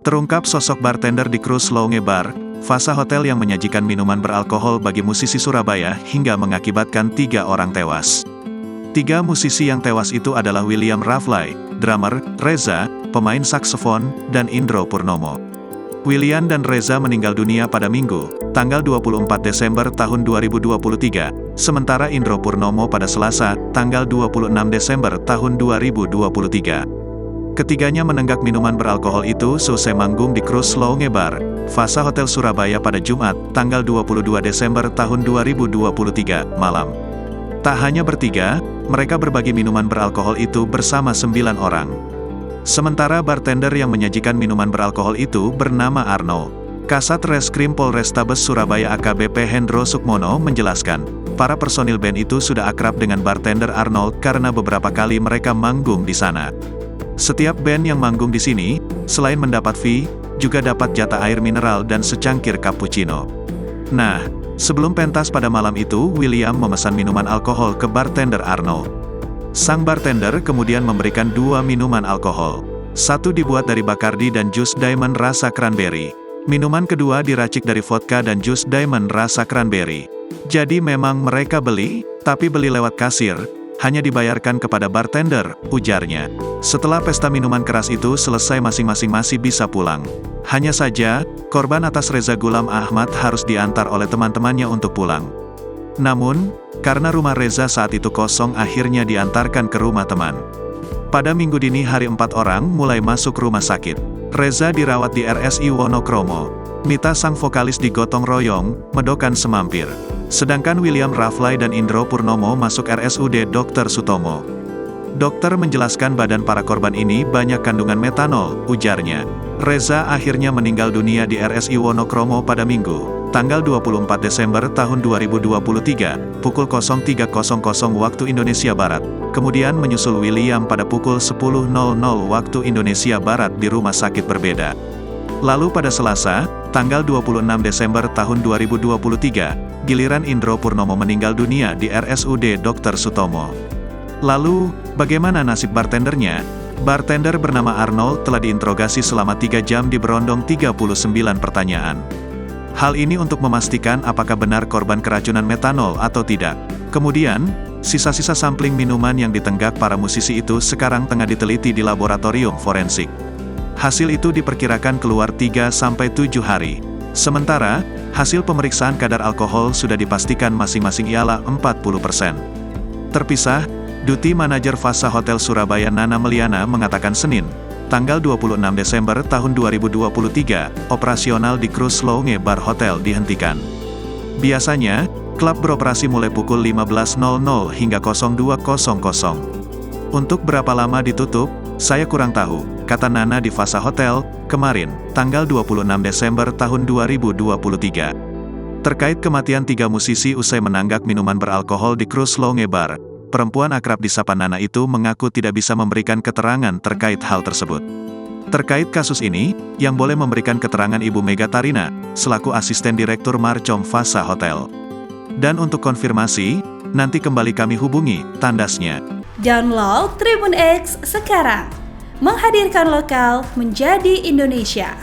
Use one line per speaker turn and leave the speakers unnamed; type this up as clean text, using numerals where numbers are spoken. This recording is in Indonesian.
Terungkap sosok bartender di Cruise Lounge Bar, Fasa Hotel yang menyajikan minuman beralkohol bagi musisi Surabaya hingga mengakibatkan 3 orang tewas. 3 musisi yang tewas itu adalah William Raflay, drummer, Reza, pemain saksofon, dan Indro Purnomo. William dan Reza meninggal dunia pada Minggu, tanggal 24 Desember tahun 2023, sementara Indro Purnomo pada Selasa, tanggal 26 Desember tahun 2023. Ketiganya menenggak minuman beralkohol itu seusai manggung di Cruise Lounge Bar, Fasa Hotel Surabaya pada Jumat, tanggal 22 Desember tahun 2023, malam. Tak hanya bertiga, mereka berbagi minuman beralkohol itu bersama 9 orang. Sementara bartender yang menyajikan minuman beralkohol itu bernama Arno. Kasat Reskrim Polrestabes Surabaya AKBP Hendro Sukmono menjelaskan, para personil band itu sudah akrab dengan bartender Arnold karena beberapa kali mereka manggung di sana. Setiap band yang manggung di sini, selain mendapat fee, juga dapat jatah air mineral dan secangkir cappuccino. Nah, sebelum pentas pada malam itu, William memesan minuman alkohol ke bartender Arnold. Sang bartender kemudian memberikan 2 minuman alkohol. Satu dibuat dari Bacardi dan jus Diamond rasa cranberry. Minuman kedua diracik dari vodka dan jus Diamond rasa cranberry. Jadi memang mereka beli, tapi beli lewat kasir, hanya dibayarkan kepada bartender, ujarnya. Setelah pesta minuman keras itu selesai masing-masing masih bisa pulang. Hanya saja, korban atas Reza Gulam Ahmad harus diantar oleh teman-temannya untuk pulang. Namun, karena rumah Reza saat itu kosong akhirnya diantarkan ke rumah teman. Pada minggu dini hari 4 orang mulai masuk rumah sakit. Reza dirawat di RSI Wonokromo. Mita sang vokalis di Gotong Royong, Medokan semampir. Sedangkan William Raflay dan Indro Purnomo masuk RSUD Dr. Sutomo. Dokter menjelaskan badan para korban ini banyak kandungan metanol, ujarnya. Reza akhirnya meninggal dunia di RSI Wonokromo pada Minggu, tanggal 24 Desember tahun 2023, pukul 03.00 waktu Indonesia Barat. Kemudian menyusul William pada pukul 10.00 waktu Indonesia Barat di rumah sakit berbeda. Lalu pada Selasa, tanggal 26 Desember tahun 2023, giliran Indro Purnomo meninggal dunia di RSUD Dr. Sutomo. Lalu, bagaimana nasib bartendernya? Bartender bernama Arnold telah diinterogasi selama 3 jam di berondong 39 pertanyaan. Hal ini untuk memastikan apakah benar korban keracunan metanol atau tidak. Kemudian, sisa-sisa sampling minuman yang ditenggak para musisi itu sekarang tengah diteliti di laboratorium forensik. Hasil itu diperkirakan keluar 3-7 hari. Sementara, hasil pemeriksaan kadar alkohol sudah dipastikan masing-masing ialah 40%. Terpisah, Duty Manajer Fasa Hotel Surabaya Nana Meliana mengatakan Senin, tanggal 26 Desember tahun 2023, operasional di Cruise Lounge Bar Hotel dihentikan. Biasanya, klub beroperasi mulai pukul 15.00 hingga 02.00. Untuk berapa lama ditutup, saya kurang tahu, kata Nana di Fasa Hotel, kemarin, tanggal 26 Desember tahun 2023. Terkait kematian 3 musisi usai menanggak minuman beralkohol di Cruise Lounge Bar, perempuan akrab disapa Nana itu mengaku tidak bisa memberikan keterangan terkait hal tersebut. Terkait kasus ini, yang boleh memberikan keterangan Ibu Mega Tarina, selaku asisten direktur Marcom Fasa Hotel. Dan untuk konfirmasi, nanti kembali kami hubungi, tandasnya.
Download Tribun X sekarang, menghadirkan lokal menjadi Indonesia.